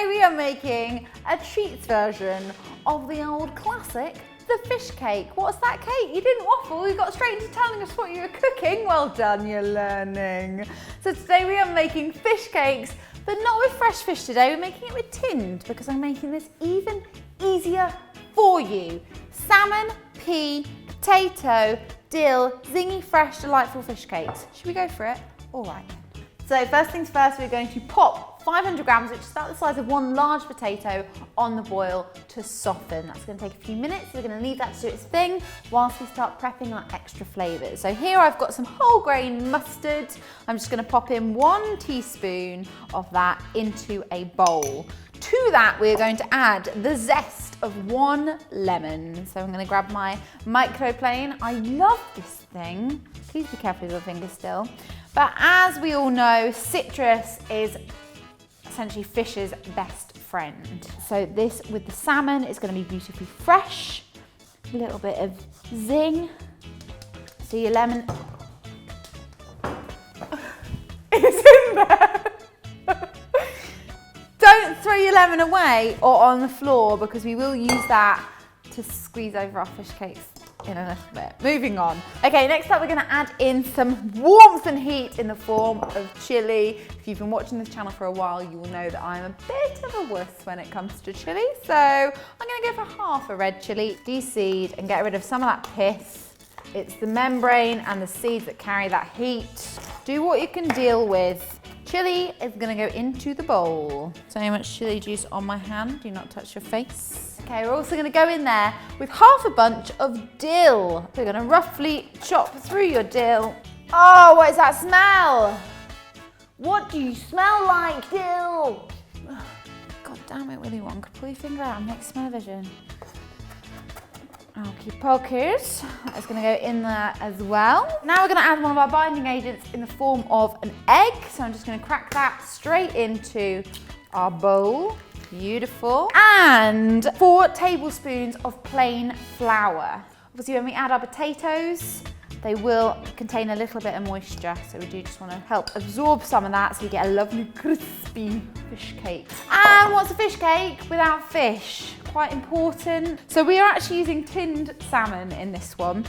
today we are making a treats version of the old classic, the fish cake. What's that, Kate? You didn't waffle, you got straight into telling us what you were cooking. Well done, you're learning. So today we are making fish cakes, but not with fresh fish today, we're making it with tinned because I'm making this even easier for you. Salmon, pea, potato, dill, zingy, fresh, delightful fish cakes. Should we go for it? All right. So first things first, we're going to pop 500 grams, which is about the size of one large potato, on the boil to soften. That's going to take a few minutes. We're going to leave that to do its thing whilst we start prepping our extra flavours. So here I've got some whole grain mustard. I'm just going to pop in 1 teaspoon of that into a bowl. To that, we're going to add the zest of 1 lemon. So I'm going to grab my microplane. I love this thing. Please be careful with your fingers still. But as we all know, citrus is essentially fish's best friend. So this with the salmon is going to be beautifully fresh. A little bit of zing. So your lemon is in there. Don't throw your lemon away or on the floor because we will use that to squeeze over our fish cakes in a little bit. Moving on. Okay, next up we're going to add in some warmth and heat in the form of chili. If you've been watching this channel for a while, you will know that I'm a bit of a wuss when it comes to chili. So I'm going to go for half a red chili, de-seed and get rid of some of that pith. It's the membrane and the seeds that carry that heat. Do what you can deal with. Chili is going to go into the bowl. So much chili juice on my hand, do not touch your face. Okay, we're also going to go in there with half a bunch of dill. We're going to roughly chop through your dill. Oh, what is that smell? What do you smell like, dill? God damn it, Willy Wonka, pull your finger out and make smell-o-vision. Okie pokies. That's going to go in there as well. Now we're going to add one of our binding agents in the form of an egg. So I'm just going to crack that straight into our bowl. Beautiful. And 4 tablespoons of plain flour. Obviously when we add our potatoes, they will contain a little bit of moisture. So we do just want to help absorb some of that so we get a lovely crispy fish cake. And what's a fish cake without fish? Quite important. So we are actually using tinned salmon in this one.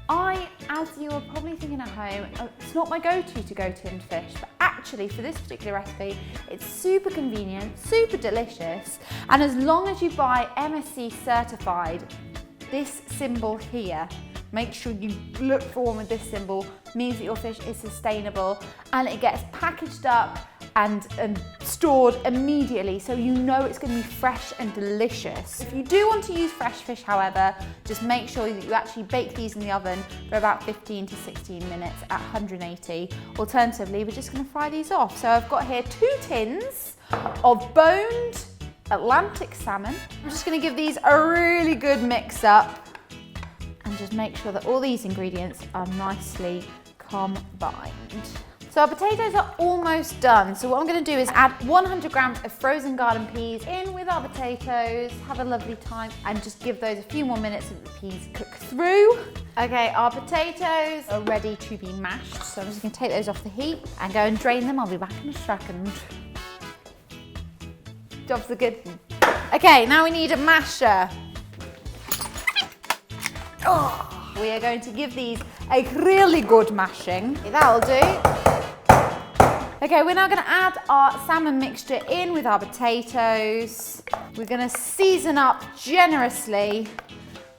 As you are probably thinking at home, it's not my go-to to go tinned fish, but actually for this particular recipe, it's super convenient, super delicious, and as long as you buy MSC certified, this symbol here, make sure you look for one with this symbol, means that your fish is sustainable and it gets packaged up and stored immediately, so you know it's going to be fresh and delicious. If you do want to use fresh fish, however, just make sure that you actually bake these in the oven for about 15 to 16 minutes at 180. Alternatively, we're just going to fry these off. So I've got here 2 tins of boned Atlantic salmon. I'm just going to give these a really good mix up and just make sure that all these ingredients are nicely combined. So our potatoes are almost done. So what I'm going to do is add 100 grams of frozen garden peas in with our potatoes, have a lovely time, and just give those a few more minutes so that the peas cook through. Okay, our potatoes are ready to be mashed. So I'm just going to take those off the heat and go and drain them. I'll be back in a second. Job's a good one. Okay, now we need a masher. Oh, we are going to give these a really good mashing. That'll do. Okay, we're now going to add our salmon mixture in with our potatoes. We're going to season up generously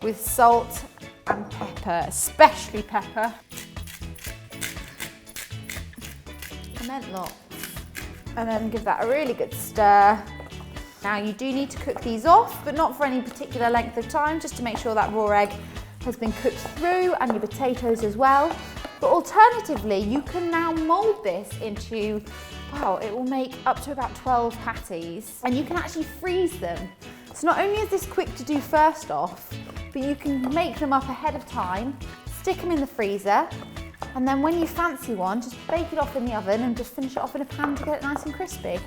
with salt and pepper, especially pepper. I meant lots. And then give that a really good stir. Now you do need to cook these off, but not for any particular length of time, just to make sure that raw egg has been cooked through and your potatoes as well. But alternatively, you can now mould this into, wow, it will make up to about 12 patties and you can actually freeze them. So not only is this quick to do first off, but you can make them up ahead of time, stick them in the freezer, and then when you fancy one, just bake it off in the oven and just finish it off in a pan to get it nice and crispy.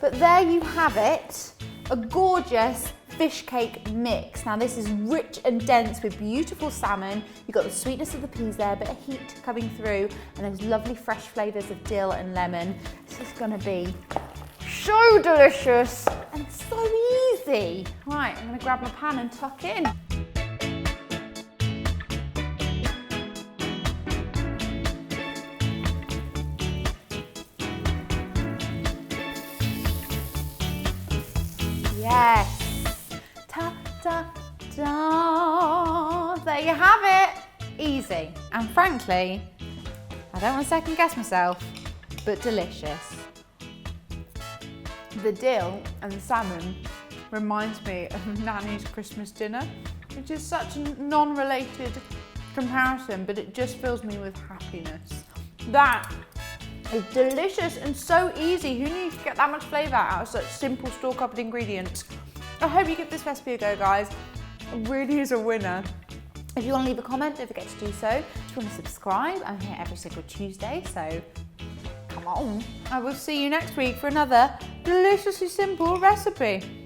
But there you have it, a gorgeous fish cake mix. Now this is rich and dense with beautiful salmon. You've got the sweetness of the peas there, a bit of heat coming through, and those lovely fresh flavours of dill and lemon. This is going to be so delicious. and so easy. Right, I'm gonna grab my pan and tuck in. Yes. Ta ta da. There you have it. Easy. And frankly, I don't want to second guess myself, but delicious. The dill and the salmon reminds me of Nanny's Christmas dinner, which is such a non-related comparison, but it just fills me with happiness. That is delicious and so easy. Who knew you could get that much flavour out of such simple store-cupboard ingredients? I hope you give this recipe a go, guys. It really is a winner. If you want to leave a comment, don't forget to do so. If you want to subscribe, I'm here every single Tuesday, so come on. I will see you next week for another deliciously simple recipe.